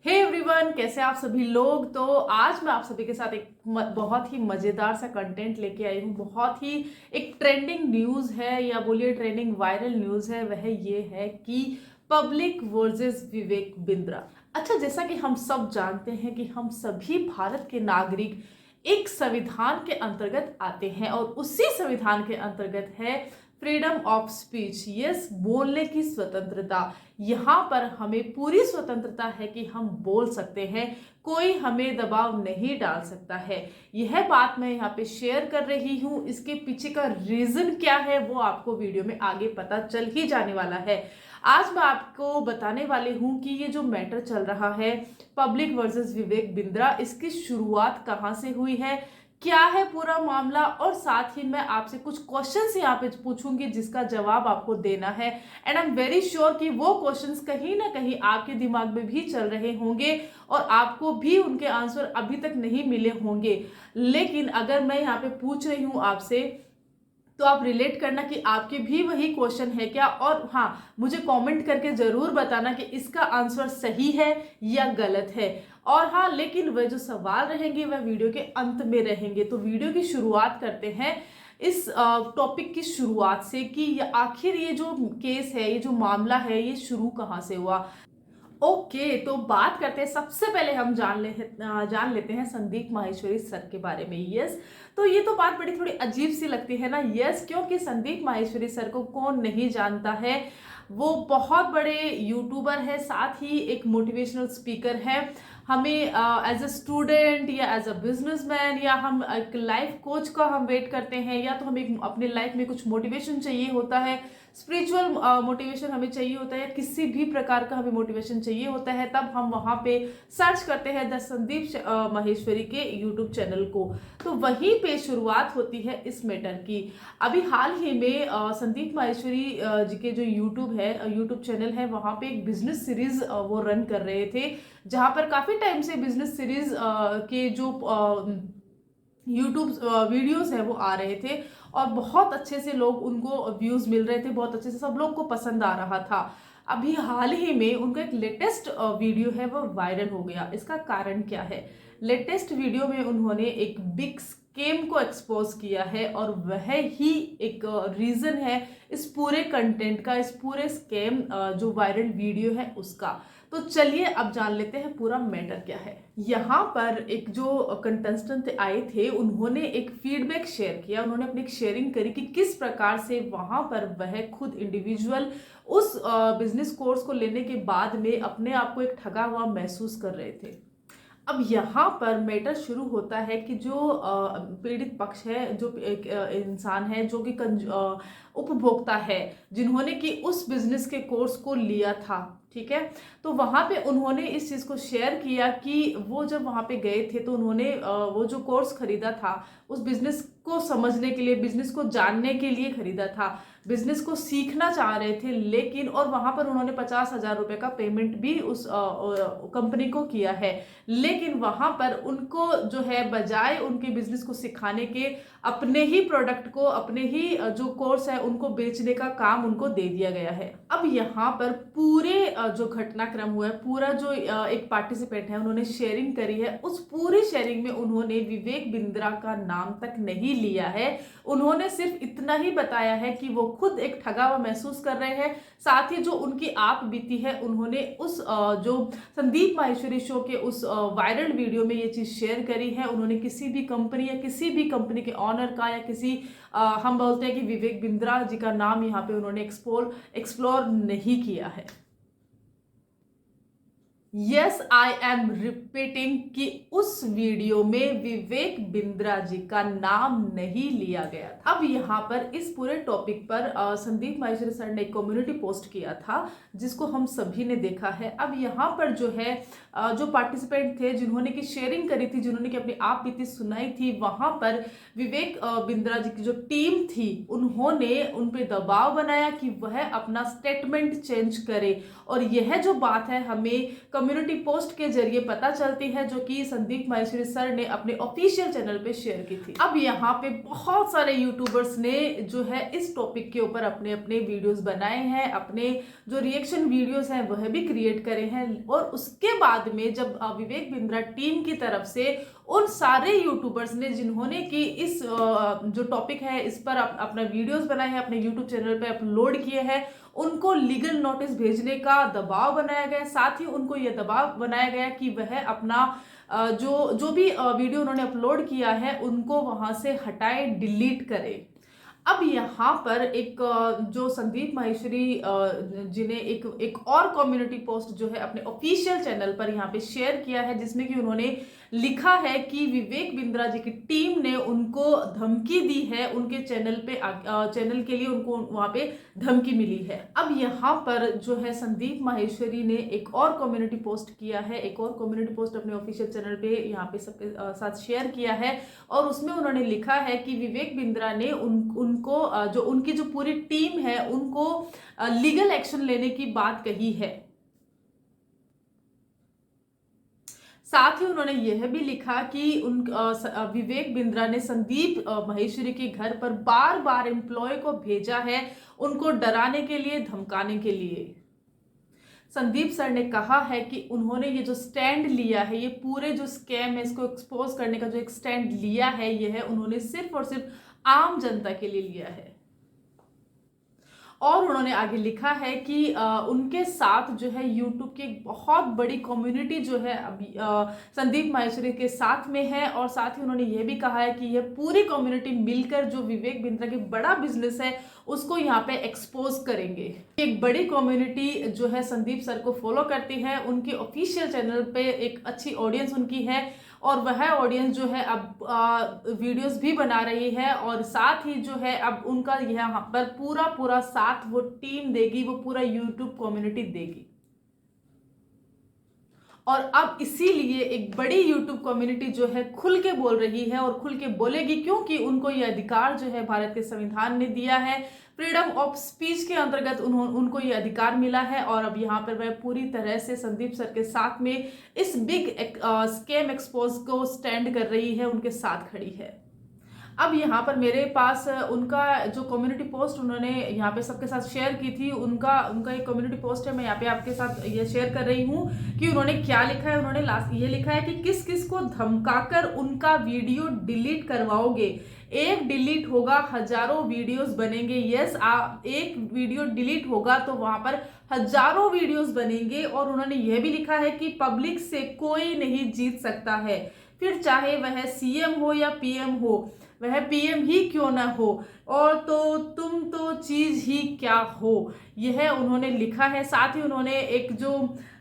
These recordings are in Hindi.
हे एवरीवन, कैसे आप सभी लोग। तो आज मैं आप सभी के साथ एक बहुत ही मज़ेदार सा कंटेंट लेके आई हूँ। बहुत ही एक ट्रेंडिंग न्यूज़ है या बोलिए ट्रेंडिंग वायरल न्यूज़ है। वह ये है कि पब्लिक वर्सेस विवेक बिंद्रा। अच्छा, जैसा कि हम सब जानते हैं कि हम सभी भारत के नागरिक एक संविधान के अंतर्गत आते हैं और उसी संविधान के अंतर्गत है फ्रीडम ऑफ स्पीच। यस, बोलने की स्वतंत्रता। यहाँ पर हमें पूरी स्वतंत्रता है कि हम बोल सकते हैं, कोई हमें दबाव नहीं डाल सकता है। यह बात मैं यहाँ पे शेयर कर रही हूँ। इसके पीछे का रीजन क्या है वो आपको वीडियो में आगे पता चल ही जाने वाला है। आज मैं आपको बताने वाली हूँ कि ये जो मैटर चल रहा है पब्लिक वर्सेस विवेक बिंद्रा, इसकी शुरुआत कहाँ से हुई है, क्या है पूरा मामला, और साथ ही मैं आपसे कुछ क्वेश्चंस यहाँ पे पूछूंगी जिसका जवाब आपको देना है। And I am very sure कि वो क्वेश्चंस कहीं ना कहीं आपके दिमाग में भी चल रहे होंगे और आपको भी उनके आंसर अभी तक नहीं मिले होंगे। लेकिन अगर मैं यहाँ पे पूछ रही हूँ आपसे तो आप रिलेट करना कि आपके भी वही क्वेश्चन है क्या, और हाँ, मुझे कमेंट करके जरूर बताना कि इसका आंसर सही है या गलत है। और हाँ, लेकिन वह जो सवाल रहेंगे वह वीडियो के अंत में रहेंगे। तो वीडियो की शुरुआत करते हैं इस टॉपिक की शुरुआत से कि आखिर ये जो केस है, ये जो मामला है, ये शुरू कहाँ से हुआ। ओके, तो बात करते हैं। सबसे पहले हम जान लेते हैं संदीप माहेश्वरी सर के बारे में। यस, तो ये तो बात बड़ी थोड़ी अजीब सी लगती है ना। यस, क्योंकि संदीप माहेश्वरी सर को कौन नहीं जानता है। वो बहुत बड़े यूट्यूबर है, साथ ही एक मोटिवेशनल स्पीकर है। हमें एज अ स्टूडेंट या एज अ बिजनेसमैन या हम एक लाइफ कोच का हम वेट करते हैं, या तो हमें अपने लाइफ में कुछ मोटिवेशन चाहिए होता है, स्पिरिचुअल मोटिवेशन हमें चाहिए होता है, किसी भी प्रकार का हमें मोटिवेशन चाहिए होता है, तब हम वहाँ पे सर्च करते हैं द संदीप माहेश्वरी के यूट्यूब चैनल को। तो वहीं पे शुरुआत होती है इस मैटर की। अभी हाल ही में संदीप माहेश्वरी जी के जो यूट्यूब चैनल है, वहाँ पे एक बिजनेस सीरीज वो रन कर रहे थे, जहाँ पर काफ़ी टाइम से बिजनेस सीरीज के जो यूट्यूब वीडियोस है वो आ रहे थे और बहुत अच्छे से लोग उनको व्यूज मिल रहे थे, बहुत अच्छे से सब लोग को पसंद आ रहा था। अभी हाल ही में उनका एक लेटेस्ट वीडियो है वो वायरल हो गया। इसका कारण क्या है? लेटेस्ट वीडियो में उन्होंने एक बिग स्कैम को एक्सपोज किया है और वह ही एक रीजन है इस पूरे कंटेंट का, इस पूरे स्कैम जो वायरल वीडियो है उसका। तो चलिए अब जान लेते हैं पूरा मैटर क्या है। यहाँ पर एक जो कंटेस्टेंट आए थे, उन्होंने एक फीडबैक शेयर किया, उन्होंने अपनी एक शेयरिंग करी कि किस प्रकार से वहाँ पर वह खुद इंडिविजुअल उस बिजनेस कोर्स को लेने के बाद में अपने आप को एक ठगा हुआ महसूस कर रहे थे। अब यहाँ पर मैटर शुरू होता है कि जो पीड़ित पक्ष है, जो एक इंसान है जो कि उपभोक्ता है, जिन्होंने कि उस बिजनेस के कोर्स को लिया था, ठीक है। तो वहाँ पे उन्होंने इस चीज़ को शेयर किया कि वो जब वहाँ पे गए थे तो उन्होंने वो जो कोर्स खरीदा था उस बिजनेस को समझने के लिए, बिजनेस को जानने के लिए खरीदा था, बिजनेस को सीखना चाह रहे थे। लेकिन और वहाँ पर उन्होंने 50,000 रुपये का पेमेंट भी उस कंपनी को किया है। लेकिन वहाँ पर उनको जो है, बजाय उनके बिजनेस को सिखाने के, अपने ही प्रोडक्ट को, अपने ही जो कोर्स है उनको बेचने का काम उनको दे दिया गया है। अब यहाँ पर पूरे जो घटनाक्रम हुआ है, पूरा जो एक पार्टिसिपेंट है उन्होंने शेयरिंग करी है, उस पूरी शेयरिंग में उन्होंने विवेक बिंद्रा का नाम तक नहीं लिया है। उन्होंने सिर्फ इतना ही बताया है कि वो खुद एक ठगा हुआ महसूस कर रहे हैं। साथ ही जो उनकी आप बीती है, उन्होंने उस जो संदीप माहेश्वरी शो के उस वायरल वीडियो में ये चीज़ शेयर करी है। उन्होंने किसी भी कंपनी या किसी भी कंपनी के ऑनर का या किसी हम बोलते हैं कि विवेक बिंद्रा जी का नाम यहाँ पे उन्होंने एक्सप्लोर नहीं किया है। यस, आई एम रिपीटिंग कि उस वीडियो में विवेक बिंद्रा जी का नाम नहीं लिया गया था। अब यहाँ पर इस पूरे टॉपिक पर संदीप माहेश्वरी सर ने एक कम्युनिटी पोस्ट किया था जिसको हम सभी ने देखा है। अब यहाँ पर जो है जो पार्टिसिपेंट थे, जिन्होंने की शेयरिंग करी थी, जिन्होंने की अपनी आप बीती सुनाई थी, वहां पर विवेक बिंद्रा जी की जो टीम थी उन्होंने उन पे दबाव बनाया कि वह अपना स्टेटमेंट चेंज करे। और यह जो बात है हमें कम्युनिटी पोस्ट के जरिए पता चलती है, जो कि संदीप माहेश्वरी सर ने अपने ऑफिशियल चैनल पे शेयर की थी। अब यहाँ पे बहुत सारे यूट्यूबर्स ने जो है इस टॉपिक के ऊपर अपने अपने वीडियोस बनाए हैं, अपने जो रिएक्शन वीडियोस हैं वह भी क्रिएट करे हैं। और उसके बाद में जब विवेक बिंद्रा टीम की तरफ से उन सारे यूट्यूबर्स ने जिन्होंने कि इस जो टॉपिक है इस पर अपना वीडियोस बनाए हैं, अपने यूट्यूब चैनल पे अपलोड किए हैं, उनको लीगल नोटिस भेजने का दबाव बनाया गया। साथ ही उनको यह दबाव बनाया गया कि वह अपना जो भी वीडियो उन्होंने अपलोड किया है उनको वहां से हटाए, डिलीट करे। अब यहाँ पर एक जो संदीप माहेश्वरी जी ने एक और कम्युनिटी पोस्ट जो है अपने ऑफिशियल चैनल पर यहाँ पे शेयर किया है, जिसमें कि उन्होंने लिखा है कि विवेक बिंद्रा जी की टीम ने उनको धमकी दी है, उनके चैनल के लिए उनको वहां पे धमकी मिली है। अब यहाँ पर जो है संदीप माहेश्वरी ने एक और कम्युनिटी पोस्ट किया है, एक और कम्युनिटी पोस्ट अपने ऑफिशियल चैनल पे यहाँ पे सबके साथ शेयर किया है, और उसमें उन्होंने लिखा है कि विवेक बिंद्रा ने उनको जो उनकी जो पूरी टीम है उनको लीगल एक्शन लेने की बात कही है। साथ ही उन्होंने यह भी लिखा कि विवेक बिंद्रा ने संदीप माहेश्वरी के घर पर बार बार एम्प्लॉय को भेजा है, उनको डराने के लिए, धमकाने के लिए। संदीप सर ने कहा है कि उन्होंने ये जो स्टैंड लिया है, ये पूरे जो स्कैम है इसको एक्सपोज करने का जो एक स्टैंड लिया है, यह है उन्होंने सिर्फ और सिर्फ आम जनता के लिए लिया है। और उन्होंने आगे लिखा है कि उनके साथ जो है यूट्यूब की एक बहुत बड़ी कम्युनिटी जो है अभी संदीप माहेश्वरी के साथ में है। और साथ ही उन्होंने ये भी कहा है कि यह पूरी कम्युनिटी मिलकर जो विवेक बिंद्रा की बड़ा बिजनेस है उसको यहाँ पे एक्सपोज करेंगे। एक बड़ी कम्युनिटी जो है संदीप सर को फॉलो करती है, उनकी ऑफिशियल चैनल पे एक अच्छी ऑडियंस उनकी है, और वह ऑडियंस जो है अब वीडियोस भी बना रही है, और साथ ही जो है अब उनका यहाँ पर पूरा साथ वो टीम देगी, वो पूरा यूट्यूब कम्युनिटी देगी। और अब इसीलिए एक बड़ी यूट्यूब कम्युनिटी जो है खुल के बोल रही है और खुल के बोलेगी, क्योंकि उनको ये अधिकार जो है भारत के संविधान ने दिया है, फ्रीडम ऑफ स्पीच के अंतर्गत उनको ये अधिकार मिला है। और अब यहाँ पर वह पूरी तरह से संदीप सर के साथ में इस बिग स्कैम एक्सपोज को स्टैंड कर रही है, उनके साथ खड़ी है। अब यहाँ पर मेरे पास उनका जो कम्युनिटी पोस्ट उन्होंने यहाँ पे सबके साथ शेयर की थी, उनका एक कम्युनिटी पोस्ट है, मैं यहाँ पे आपके साथ ये शेयर कर रही हूँ कि उन्होंने क्या लिखा है। उन्होंने लास्ट ये लिखा है कि किस किस को धमकाकर उनका वीडियो डिलीट करवाओगे, एक डिलीट होगा हजारों वीडियोस बनेंगे। यस, एक वीडियो डिलीट होगा तो वहां पर हजारों वीडियोस बनेंगे। और उन्होंने यह भी लिखा है कि पब्लिक से कोई नहीं जीत सकता है, फिर चाहे वह सीएम हो या पीएम हो, वह पीएम ही क्यों ना हो, और तो तुम तो चीज ही क्या हो, यह उन्होंने लिखा है। साथ ही उन्होंने एक जो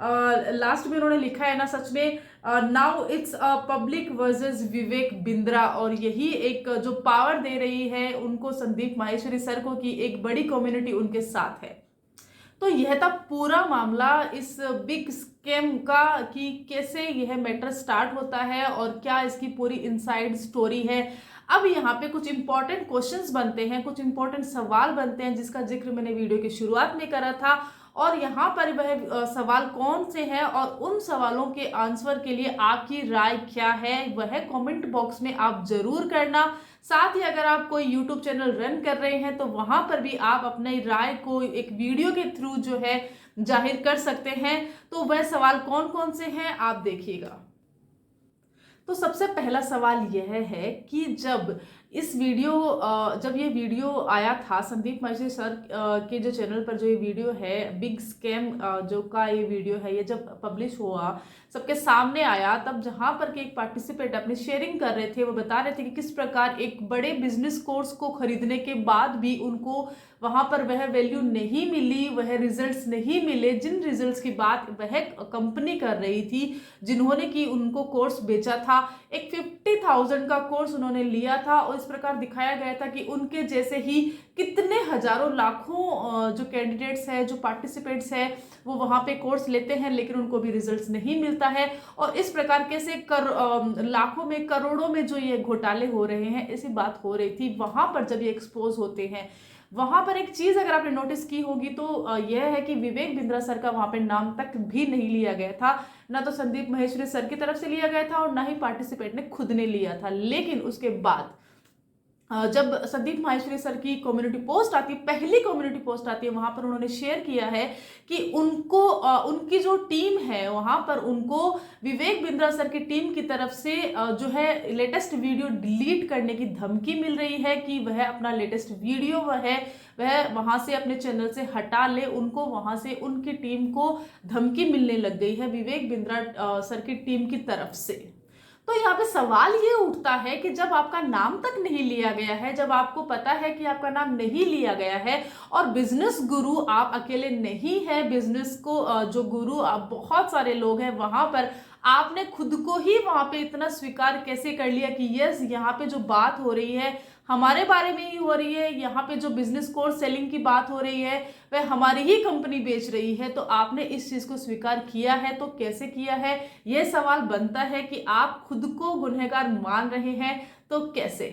लास्ट में उन्होंने लिखा है ना, सच में now it's a public versus Vivek Bindra, और यही एक जो पावर दे रही है उनको संदीप माहेश्वरी सर को कि एक बड़ी कम्युनिटी उनके साथ है। तो यह था पूरा मामला इस बिग स्कैम का कि कैसे यह मैटर स्टार्ट होता है और क्या इसकी पूरी इनसाइड स्टोरी है। अब यहाँ पे कुछ इंपॉर्टेंट क्वेश्चंस बनते हैं, कुछ इंपॉर्टेंट सवाल बनते हैं, जिसका जिक्र मैंने वीडियो की शुरुआत में करा था। और यहाँ पर वह सवाल कौन से हैं और उन सवालों के आंसर के लिए आपकी राय क्या है, वह कमेंट बॉक्स में आप जरूर करना। साथ ही अगर आप कोई यूट्यूब चैनल रन कर रहे हैं तो वहां पर भी आप अपनी राय को एक वीडियो के थ्रू जो है जाहिर कर सकते हैं। तो वह सवाल कौन कौन से हैं आप देखिएगा। तो सबसे पहला सवाल यह है कि जब ये वीडियो आया था संदीप माहेश्वरी सर के जो चैनल पर, जो ये वीडियो है बिग स्कैम जो का ये वीडियो है, ये जब पब्लिश हुआ, सबके सामने आया, तब जहां पर के एक पार्टिसिपेंट अपनी शेयरिंग कर रहे थे, वो बता रहे थे कि किस प्रकार एक बड़े बिजनेस कोर्स को खरीदने के बाद भी उनको वहां पर वह वैल्यू नहीं मिली, वह रिजल्ट्स नहीं मिले, जिन रिजल्ट्स की बात वह कंपनी कर रही थी जिन्होंने कि उनको कोर्स बेचा था। एक 50,000 का कोर्स उन्होंने लिया था और इस प्रकार दिखाया गया था कि उनके जैसे ही कितने हजारों लाखों जो कैंडिडेट्स हैं, जो पार्टिसिपेंट्स हैं, वो वहां पे कोर्स लेते हैं लेकिन उनको भी रिजल्ट्स नहीं मिलता है। और इस प्रकार कैसे लाखों में, करोड़ों में जो ये घोटाले हो रहे हैं, ऐसी बात हो रही थी। वहां पर जब ये एक्सपोज होते हैं, वहां पर एक चीज अगर आपने नोटिस की होगी तो यह है कि विवेक बिंद्रा सर का वहां पे नाम तक भी नहीं लिया गया था, ना तो संदीप माहेश्वरी सर की तरफ से लिया गया था और ना ही पार्टिसिपेट ने खुद ने लिया था। लेकिन उसके बाद जब संदीप माहेश्वरी सर की कम्युनिटी पोस्ट आती है, पहली कम्युनिटी पोस्ट आती है, वहां पर उन्होंने शेयर किया है कि उनको उनकी जो टीम है वहां पर उनको विवेक बिंद्रा सर की टीम की तरफ से जो है लेटेस्ट वीडियो डिलीट करने की धमकी मिल रही है कि वह अपना लेटेस्ट वीडियो वह वहां से अपने चैनल से हटा ले। उनको वहां से उनकी टीम को धमकी मिलने लग गई है विवेक बिंद्रा सर की टीम की तरफ से। तो यहाँ पे सवाल ये उठता है कि जब आपका नाम तक नहीं लिया गया है, जब आपको पता है कि आपका नाम नहीं लिया गया है और बिजनेस गुरु आप अकेले नहीं है, बिजनेस को जो गुरु आप बहुत सारे लोग हैं, वहां पर आपने खुद को ही वहां पे इतना स्वीकार कैसे कर लिया कि यस यहाँ पे जो बात हो रही है हमारे बारे में ही हो रही है, यहाँ पे जो बिजनेस कोर्स सेलिंग की बात हो रही है वह हमारी ही कंपनी बेच रही है। तो आपने इस चीज को स्वीकार किया है तो कैसे किया है, यह सवाल बनता है कि आप खुद को गुनहगार मान रहे हैं तो कैसे।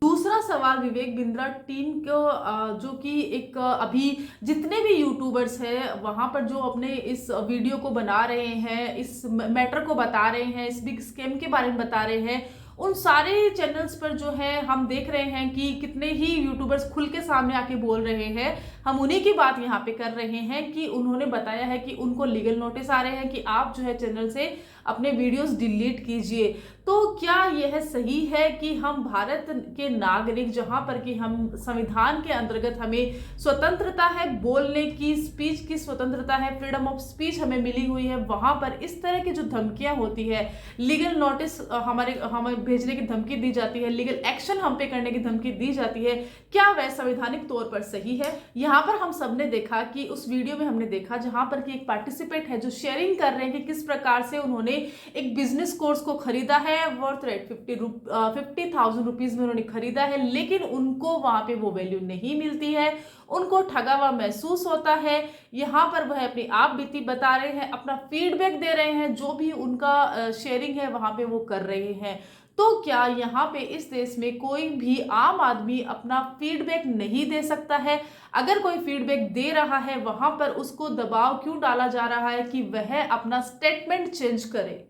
दूसरा सवाल विवेक बिंद्रा टीम को जो कि एक अभी जितने भी यूट्यूबर्स हैं वहां पर जो अपने इस वीडियो को बना रहे हैं, इस मैटर को बता रहे हैं, इस बिग स्कैम के बारे में बता रहे हैं, उन सारे चैनल्स पर जो है हम देख रहे हैं कि कितने ही यूट्यूबर्स खुल के सामने आके बोल रहे हैं। हम उन्हीं की बात यहाँ पे कर रहे हैं कि उन्होंने बताया है कि उनको लीगल नोटिस आ रहे हैं कि आप जो है चैनल से अपने वीडियोस डिलीट कीजिए। तो क्या यह सही है कि हम भारत के नागरिक, जहां पर कि हम संविधान के अंतर्गत हमें स्वतंत्रता है, बोलने की, स्पीच की स्वतंत्रता है, फ्रीडम ऑफ स्पीच हमें मिली हुई है, वहां पर इस तरह की जो धमकियां होती है, लीगल नोटिस हमें भेजने की धमकी दी जाती है, लीगल एक्शन हम पे करने की धमकी दी जाती है, क्या वह संवैधानिक तौर पर सही है? यहाँ पर हम सबने देखा कि उस वीडियो में हमने देखा जहां पर कि एक पार्टिसिपेंट है जो शेयरिंग कर रहे हैं कि किस प्रकार से उन्होंने एक बिजनेस कोर्स को खरीदा है, वर्थ रेट 50,000 रुपीज में उन्होंने खरीदा है, लेकिन उनको वहां पे वो वैल्यू नहीं मिलती है, उनको ठगा हुआ महसूस होता है। यहाँ पर वह अपनी आप बीती बता रहे हैं, अपना फीडबैक दे रहे हैं, जो भी उनका शेयरिंग है वहां पे वो कर रहे हैं। तो क्या यहाँ पे इस देश में कोई भी आम आदमी अपना फीडबैक नहीं दे सकता है? अगर कोई फीडबैक दे रहा है वहां पर उसको दबाव क्यों डाला जा रहा है कि वह अपना स्टेटमेंट चेंज करे?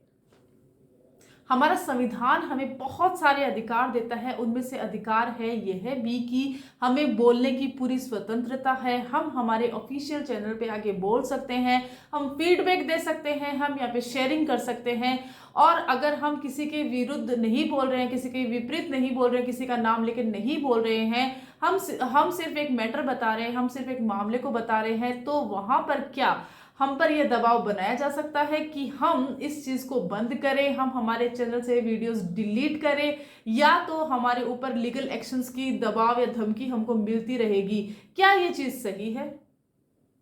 हमारा संविधान हमें बहुत सारे अधिकार देता है, उनमें से अधिकार है यह भी कि हमें बोलने की पूरी स्वतंत्रता है। हम हमारे ऑफिशियल चैनल पे आके बोल सकते हैं, हम फीडबैक दे सकते हैं, हम यहाँ पे शेयरिंग कर सकते हैं। और अगर हम किसी के विरुद्ध नहीं बोल रहे हैं, किसी के विपरीत नहीं बोल रहे हैं, किसी का नाम लेके नहीं बोल रहे हैं, हम सिर्फ एक मैटर बता रहे हैं, हम सिर्फ एक मामले को बता रहे हैं, तो वहां पर क्या हम पर यह दबाव बनाया जा सकता है कि हम इस चीज को बंद करें, हम हमारे चैनल से वीडियोस डिलीट करें, या तो हमारे ऊपर लीगल एक्शंस की दबाव या धमकी हमको मिलती रहेगी? क्या ये चीज सही है?